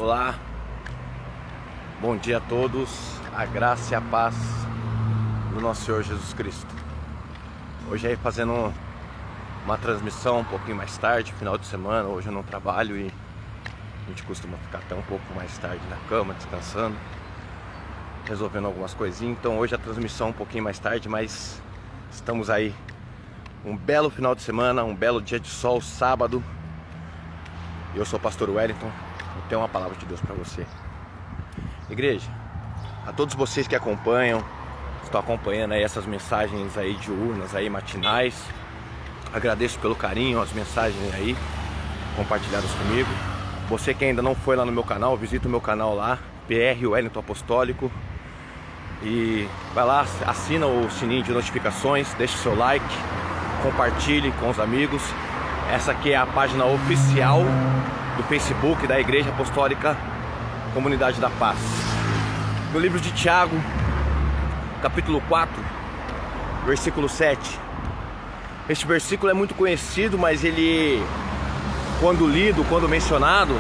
Olá, bom dia a todos, a graça e a paz do nosso Senhor Jesus Cristo. Hoje aí fazendo uma transmissão um pouquinho mais tarde, final de semana. Hoje eu não trabalho e a gente costuma ficar até um pouco mais tarde na cama, descansando, resolvendo algumas coisinhas. Então hoje a transmissão um pouquinho mais tarde, mas estamos aí, um belo final de semana, um belo dia de sol, sábado. Eu sou o pastor Wellington e tenho uma palavra de Deus para você. Igreja, a todos vocês que acompanham, estão acompanhando aí essas mensagens aí diurnas, aí matinais, agradeço pelo carinho, as mensagens aí compartilhadas comigo. Você que ainda não foi lá no meu canal, visita o meu canal lá, PR Wellington Apostólico, e vai lá, assina o sininho de notificações, deixa o seu like, compartilhe com os amigos. Essa aqui é a página oficial do Facebook da Igreja Apostólica Comunidade da Paz. No livro de Tiago, capítulo 4, versículo 7. Este versículo é muito conhecido, mas ele, quando lido, quando mencionado,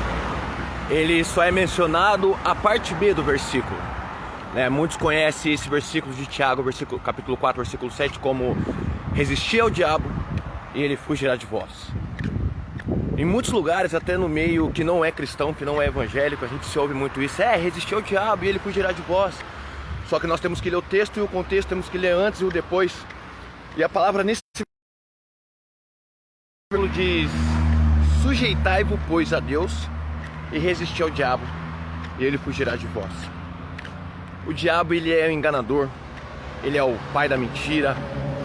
ele só é mencionado a parte B do versículo, né? Muitos conhecem esse versículo de Tiago, capítulo 4, versículo 7, como: resistir ao diabo e ele fugirá de vós. Em muitos lugares, até no meio que não é cristão, que não é evangélico, a gente se ouve muito isso: resistir ao diabo e ele fugirá de vós. Só que nós temos que ler o texto e o contexto, temos que ler antes e o depois. E a palavra nesse versículo diz: sujeitai-vos, pois, a Deus e resistir ao diabo e ele fugirá de vós. O diabo, ele é o enganador, ele é o pai da mentira,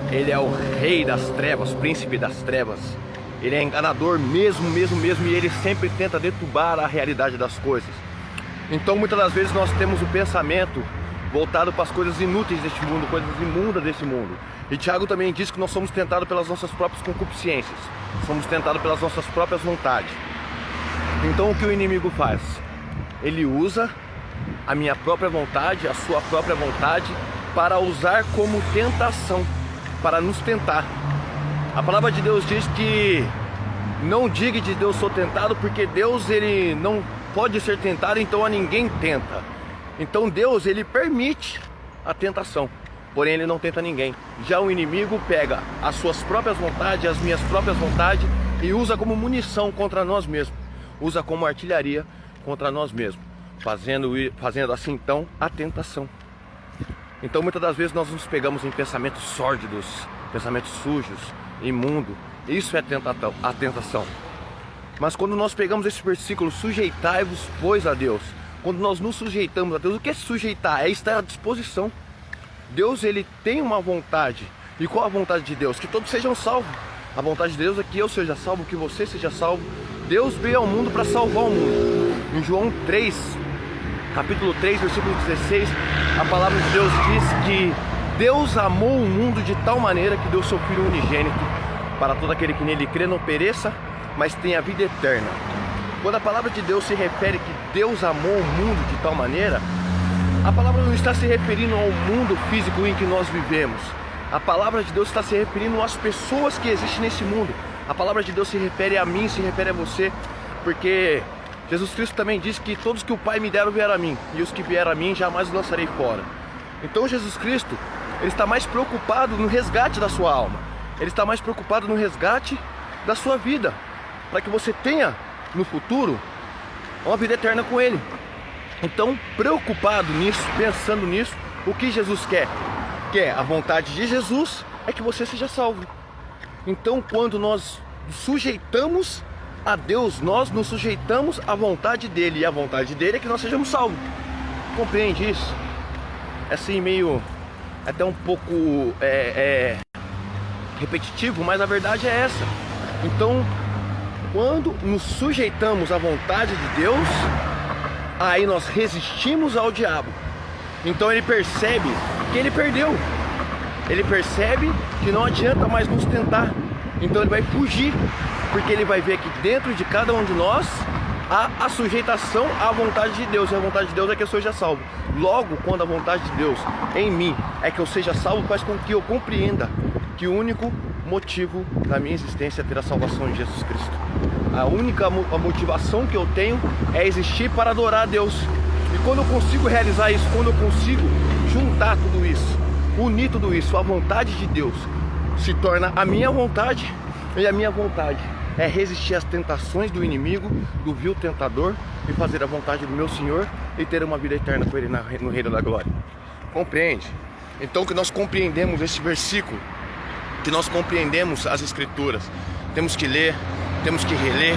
ele é o rei das trevas, príncipe das trevas. Ele é enganador mesmo, e ele sempre tenta deturbar a realidade das coisas. Então muitas das vezes nós temos o pensamento voltado para as coisas inúteis deste mundo, coisas imundas desse mundo. E Tiago também diz que nós somos tentados pelas nossas próprias concupiscências, somos tentados pelas nossas próprias vontades. Então o que o inimigo faz? Ele usa a minha própria vontade, a sua própria vontade, para usar como tentação, para nos tentar. A palavra de Deus diz que não diga de Deus sou tentado, porque Deus, ele não pode ser tentado, então a ninguém tenta. Então Deus, ele permite a tentação, porém ele não tenta ninguém. Já o inimigo pega as suas próprias vontades, as minhas próprias vontades, e usa como munição contra nós mesmos, usa como artilharia contra nós mesmos, fazendo assim então a tentação. Então muitas das vezes nós nos pegamos em pensamentos sórdidos, pensamentos sujos, imundo. Isso é a tentação. Mas quando nós pegamos esse versículo: sujeitai-vos, pois, a Deus, quando nós nos sujeitamos a Deus, o que é sujeitar? É estar à disposição. Deus, ele tem uma vontade. E qual a vontade de Deus? Que todos sejam salvos. A vontade de Deus é que eu seja salvo, que você seja salvo. Deus veio ao mundo para salvar o mundo. Em João 3, capítulo 3, versículo 16, a palavra de Deus diz que Deus amou o mundo de tal maneira que deu seu Filho unigênito, para todo aquele que nele crê não pereça, mas tenha vida eterna. Quando a palavra de Deus se refere que Deus amou o mundo de tal maneira, a palavra não está se referindo ao mundo físico em que nós vivemos. A palavra de Deus está se referindo às pessoas que existem nesse mundo. A palavra de Deus se refere a mim, se refere a você, porque Jesus Cristo também disse que todos que o Pai me deram vieram a mim, e os que vieram a mim jamais os lançarei fora. Então Jesus Cristo, ele está mais preocupado no resgate da sua alma. Ele está mais preocupado no resgate da sua vida, para que você tenha no futuro uma vida eterna com Ele. Então, preocupado nisso, pensando nisso, o que Jesus quer? A vontade de Jesus é que você seja salvo. Então, quando nós sujeitamos a Deus, nós nos sujeitamos à vontade dEle, e a vontade dEle é que nós sejamos salvos. Compreende isso? É assim meio, até um pouco repetitivo, mas a verdade é essa. Então, quando nos sujeitamos à vontade de Deus, aí nós resistimos ao diabo. Então ele percebe que ele perdeu. Ele percebe que não adianta mais nos tentar. Então ele vai fugir, porque ele vai ver que dentro de cada um de nós há a sujeitação à vontade de Deus. E a vontade de Deus é que eu seja salvo. Logo, quando a vontade de Deus em mim é que eu seja salvo, faz com que eu compreenda que o único motivo da minha existência é ter a salvação em Jesus Cristo. A única motivação que eu tenho é existir para adorar a Deus. E quando eu consigo realizar isso, quando eu consigo juntar tudo isso, unir tudo isso, a vontade de Deus se torna a minha vontade, e a minha vontade é resistir às tentações do inimigo, do vil tentador, e fazer a vontade do meu Senhor e ter uma vida eterna com Ele no reino da glória. Compreende? Então que nós compreendemos esse versículo, que nós compreendemos as Escrituras. Temos que ler, temos que reler,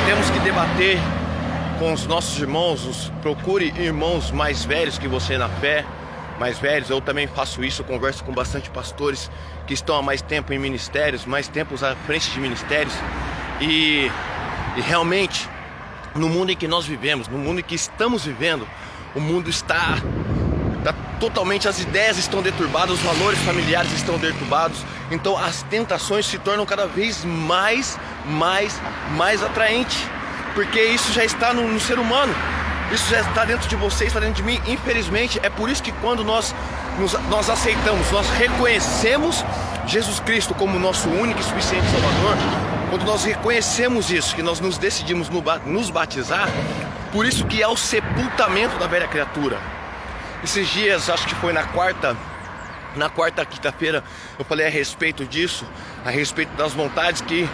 temos que debater com os nossos irmãos. Procure irmãos mais velhos que você na fé, mais velhos. Eu também faço isso, converso com bastante pastores que estão há mais tempo em ministérios, mais tempos à frente de ministérios. E realmente, no mundo em que nós vivemos, no mundo em que estamos vivendo, o mundo está totalmente, as ideias estão deturbadas, os valores familiares estão deturbados. Então as tentações se tornam cada vez mais atraentes, porque isso já está no ser humano, isso já está dentro de você, está dentro de mim. Infelizmente, é por isso que quando nós aceitamos, nós reconhecemos Jesus Cristo como nosso único e suficiente Salvador, quando nós reconhecemos isso, que nós nos decidimos nos batizar, por isso que é o sepultamento da velha criatura. Esses dias, acho que foi na quarta quinta-feira, eu falei a respeito disso, a respeito das vontades, que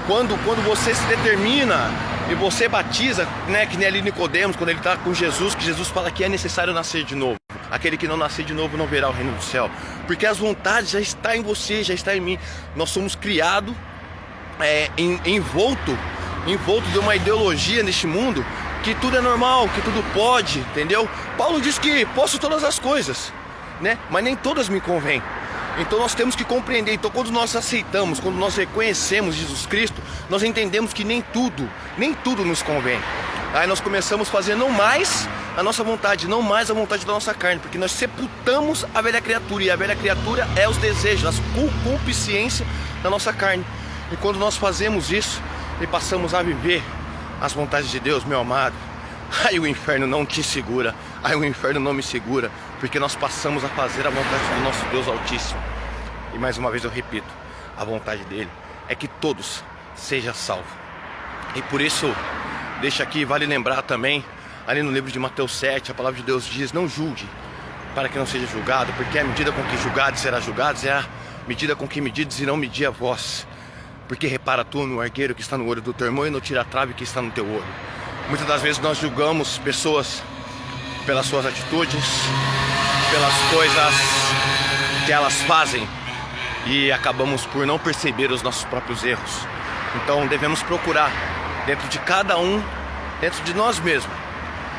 quando você se determina e você batiza, né, que nem ali Nicodemos, quando ele está com Jesus, que Jesus fala que é necessário nascer de novo. Aquele que não nascer de novo não verá o reino do céu, porque as vontades já estão em você, já está em mim. Nós somos criados envolto de uma ideologia neste mundo, que tudo é normal, que tudo pode, entendeu? Paulo diz que posso todas as coisas, né? Mas nem todas me convêm. Então nós temos que compreender. Então quando nós aceitamos, quando nós reconhecemos Jesus Cristo, nós entendemos que nem tudo nos convém. Aí nós começamos a fazer não mais a nossa vontade, não mais a vontade da nossa carne, porque nós sepultamos a velha criatura, e a velha criatura é os desejos, a concupiscência da nossa carne. E quando nós fazemos isso e passamos a viver as vontades de Deus, meu amado, aí o inferno não te segura, aí o inferno não me segura, porque nós passamos a fazer a vontade do nosso Deus Altíssimo. E mais uma vez eu repito, a vontade dele é que todos sejam salvos. E por isso, deixa aqui, vale lembrar também, ali no livro de Mateus 7, a palavra de Deus diz: não julgue, para que não seja julgado, porque a medida com que julgado será julgado, é a medida com que medides irão medir a vós. Porque repara tu no argueiro que está no olho do teu irmão, e no tira-trave que está no teu olho. Muitas das vezes nós julgamos pessoas pelas suas atitudes, pelas coisas que elas fazem, e acabamos por não perceber os nossos próprios erros. Então devemos procurar dentro de cada um, dentro de nós mesmos,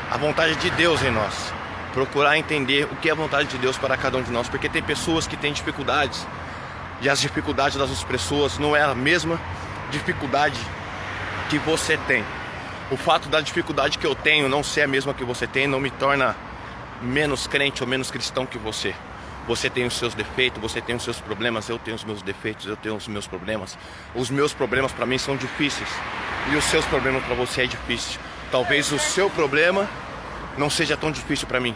a vontade de Deus em nós. Procurar entender o que é a vontade de Deus para cada um de nós, porque tem pessoas que têm dificuldades, e as dificuldades das outras pessoas não é a mesma dificuldade que você tem. O fato da dificuldade que eu tenho não ser a mesma que você tem não me torna menos crente ou menos cristão que você. Você tem os seus defeitos, você tem os seus problemas, eu tenho os meus defeitos, eu tenho os meus problemas. Os meus problemas para mim são difíceis, e os seus problemas para você é difícil. Talvez o seu problema não seja tão difícil para mim,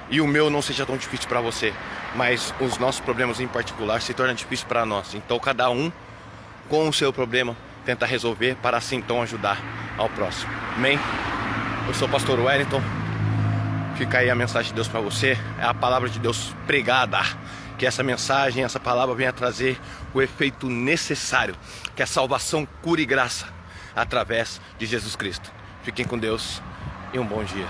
e o meu não seja tão difícil para você, mas os nossos problemas em particular se tornam difíceis para nós. Então cada um com o seu problema tenta resolver, para assim então ajudar ao próximo. Amém? Eu sou o pastor Wellington. Fica aí a mensagem de Deus para você. É a palavra de Deus pregada. Que essa mensagem, essa palavra venha trazer o efeito necessário, que a salvação, cura e graça através de Jesus Cristo. Fiquem com Deus e um bom dia.